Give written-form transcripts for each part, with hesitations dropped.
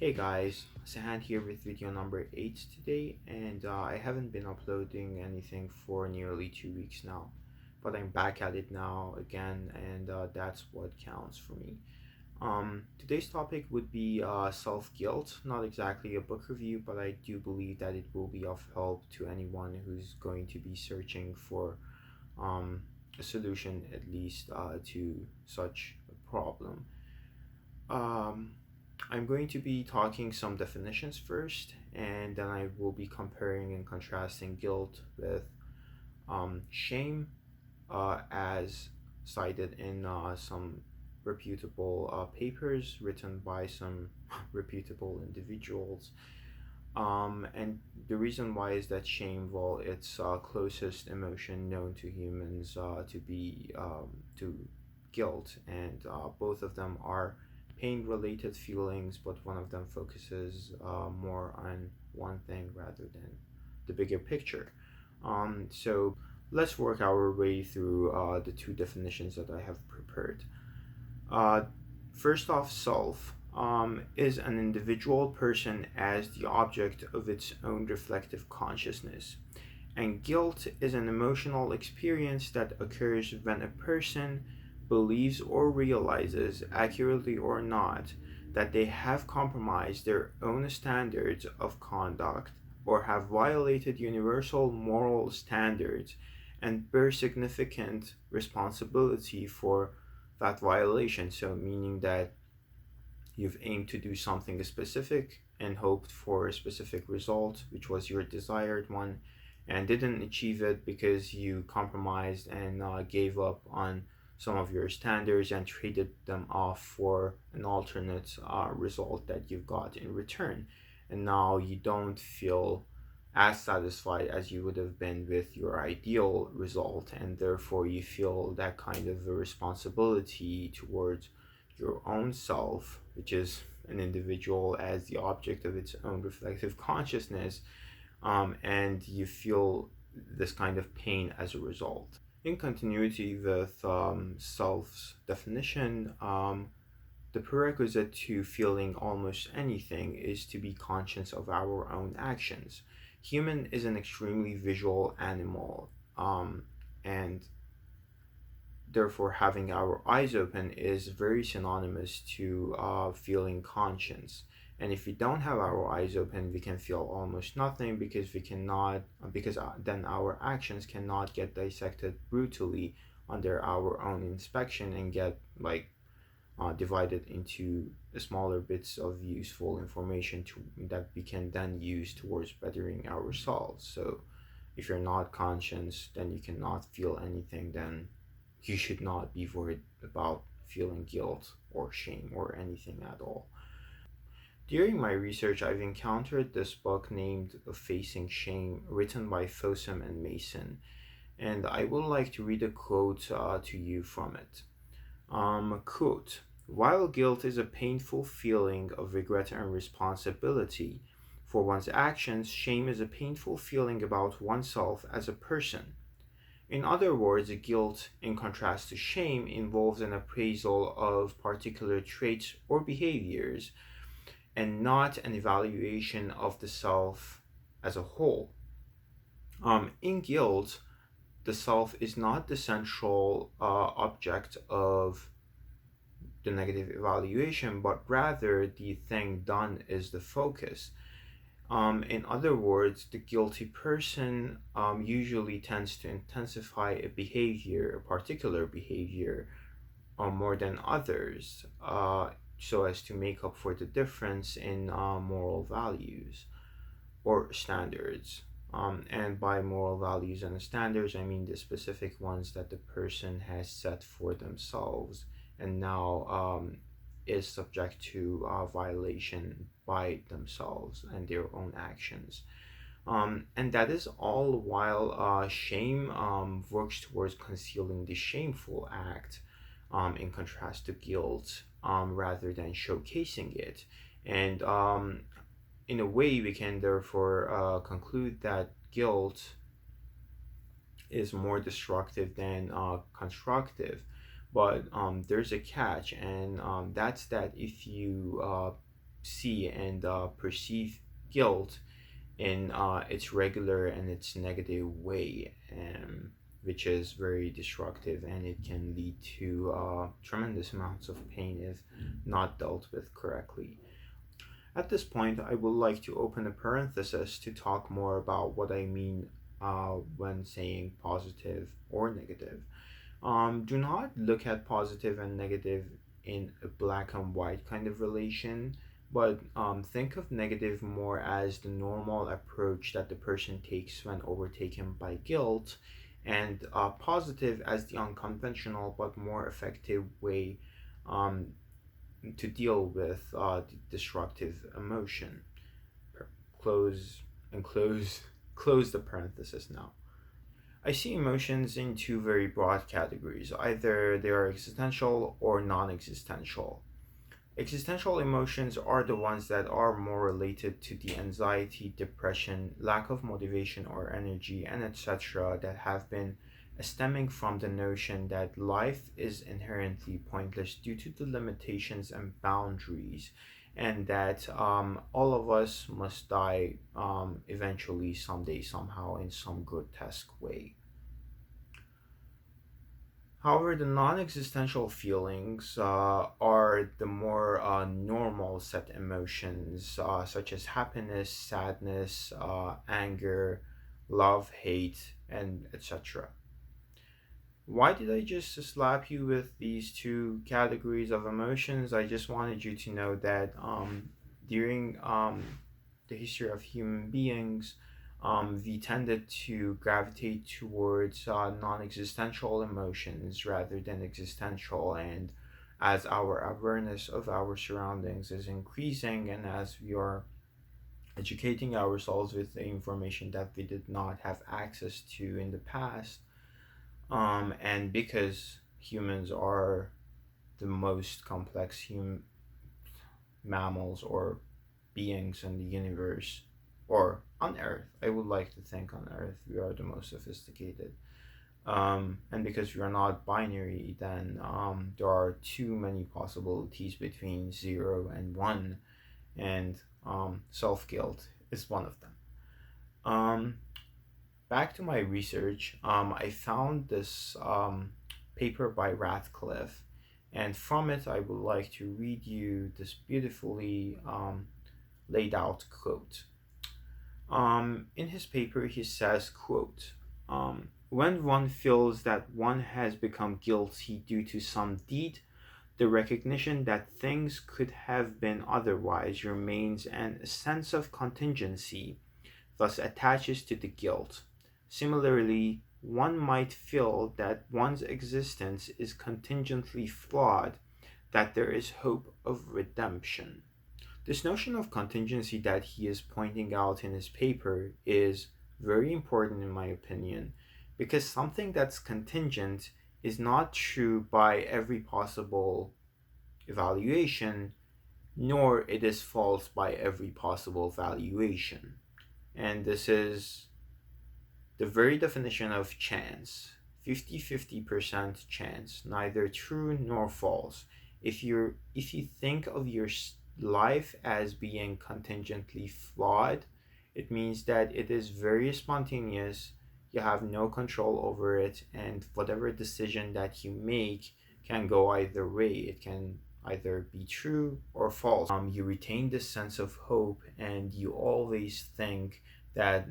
Hey guys, Sahan here with video number 8 today, and I haven't been uploading anything for nearly 2 weeks now, but I'm back at it now again, and that's what counts for me. Today's topic would be self guilt, not exactly a book review, but I do believe that it will be of help to anyone who's going to be searching for um, a solution, at least to such a problem. Um, I'm going to be talking some definitions first, and then I will be comparing and contrasting guilt with shame, as cited in some reputable papers written by some reputable individuals. And the reason why is that shame, well, it's closest emotion known to humans to be to guilt, and both of them are pain related feelings, but one of them focuses more on one thing rather than the bigger picture. So let's work our way through the two definitions that I have prepared. Uh, First off, self is an individual person as the object of its own reflective consciousness. And guilt is an emotional experience that occurs when a person believes or realizes, accurately or not, that they have compromised their own standards of conduct or have violated universal moral standards and bear significant responsibility for that violation. So, meaning that you've aimed to do something specific and hoped for a specific result, which was your desired one, and didn't achieve it because you compromised and gave up on some of your standards and traded them off for an alternate result that you've got in return. And now you don't feel as satisfied as you would have been with your ideal result, and therefore you feel that kind of a responsibility towards your own self, which is an individual as the object of its own reflective consciousness, and you feel this kind of pain as a result. In continuity with self's definition, the prerequisite to feeling almost anything is to be conscious of our own actions. Human is an extremely visual animal, and therefore having our eyes open is very synonymous to feeling conscience. And if we don't have our eyes open, we can feel almost nothing because we cannot, because then our actions cannot get dissected brutally under our own inspection and get divided into smaller bits of useful information that we can then use towards bettering ourselves. So if you're not conscious, then you cannot feel anything, then you should not be worried about feeling guilt or shame or anything at all. During my research, I've encountered this book named Facing Shame, written by Fossum and Mason, and I would like to read a quote to you from it. Quote, while guilt is a painful feeling of regret and responsibility for one's actions, shame is a painful feeling about oneself as a person. In other words, guilt, in contrast to shame, involves an appraisal of particular traits or behaviors and not an evaluation of the self as a whole. In guilt, the self is not the central object of the negative evaluation, but rather the thing done is the focus. In other words, the guilty person usually tends to intensify a behavior, a particular behavior, more than others, so as to make up for the difference in moral values or standards. And by moral values and standards, I mean the specific ones that the person has set for themselves and now is subject to violation by themselves and their own actions. And that is all while shame works towards concealing the shameful act, in contrast to guilt, rather than showcasing it. And in a way, we can therefore conclude that guilt is more destructive than constructive. But there's a catch, and that's that if you see and perceive guilt in its regular and its negative way, which is very destructive, and it can lead to tremendous amounts of pain if not dealt with correctly. At this point, I would like to open a parenthesis to talk more about what I mean when saying positive or negative. Do not look at positive and negative in a black and white kind of relation, but think of negative more as the normal approach that the person takes when overtaken by guilt, and positive as the unconventional but more effective way um, to deal with the destructive emotion. Close and close, close the parenthesis now. I see emotions in two very broad categories. Either they are existential or non existential. Existential emotions are the ones that are more related to the anxiety, depression, lack of motivation or energy, and etc., that have been stemming from the notion that life is inherently pointless due to the limitations and boundaries, and that all of us must die eventually, someday, somehow, in some grotesque way. However, the non existential feelings are the more normal set emotions, such as happiness, sadness, anger, love, hate, and etc. Why did I just slap you with these two categories of emotions? I just wanted you to know that during the history of human beings, we tended to gravitate towards non existential emotions rather than existential. And as our awareness of our surroundings is increasing, and as we are educating ourselves with the information that we did not have access to in the past, and because humans are the most complex mammals or beings in the universe, or on Earth, I would like to think on Earth we are the most sophisticated. And because we are not binary, then there are too many possibilities between 0 and 1, and self guilt is one of them. Um, Back to my research, I found this paper by Ratcliffe, and from it, I would like to read you this beautifully laid out quote. In his paper, he says, quote, when one feels that one has become guilty due to some deed, the recognition that things could have been otherwise remains, and a sense of contingency thus attaches to the guilt. Similarly, one might feel that one's existence is contingently flawed, that there is hope of redemption. This notion of contingency that he is pointing out in his paper is very important, in my opinion, because something that's contingent is not true by every possible evaluation, nor it is false by every possible valuation. And this is the very definition of chance: 50-50% chance, neither true nor false. If you think of your life as being contingently flawed, it means that it is very spontaneous, you have no control over it, and whatever decision that you make can go either way. It can either be true or false. You retain this sense of hope, and you always think that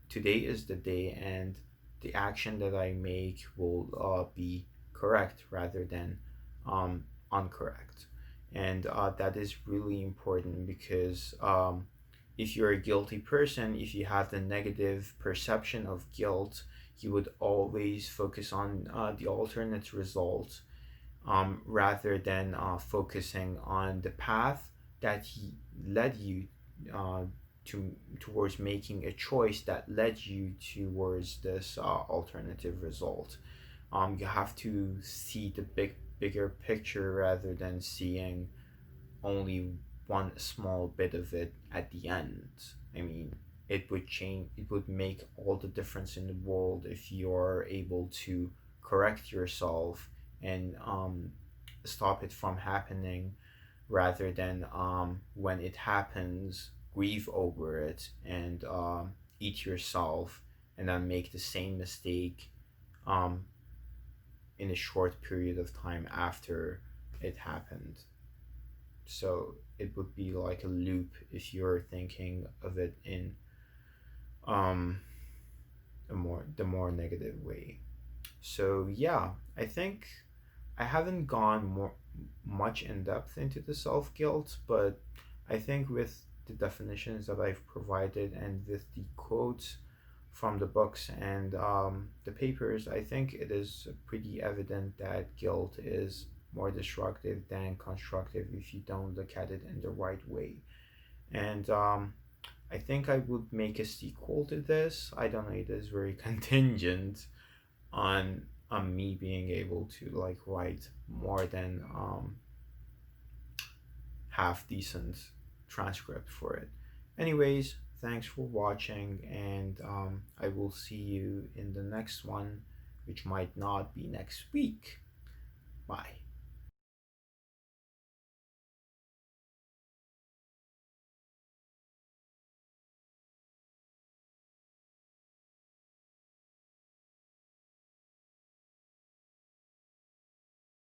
today is the day, and the action that I make will be correct rather than incorrect. And that is really important, because if you're a guilty person, if you have the negative perception of guilt, you would always focus on the alternate result, rather than focusing on the path that he led you uh, towards making a choice that led you towards this alternative result. You have to see the bigger picture rather than seeing only one small bit of it at the end. I mean, it would change. It would make all the difference in the world if you're able to correct yourself and stop it from happening rather than when it happens, grieve over it and eat yourself and then make the same mistake um, in a short period of time after it happened. So it would be like a loop if you're thinking of it in um, the more negative way. So yeah, I think I haven't gone more much in depth into the self guilt, but I think with the definitions that I've provided and with the quotes from the books and the papers, I think it is pretty evident that guilt is more destructive than constructive if you don't look at it in the right way. And I think I would make a sequel to this. I don't know, it is very contingent on me being able to like write more than half decent transcript for it. Anyways, thanks for watching, and I will see you in the next one, which might not be next week.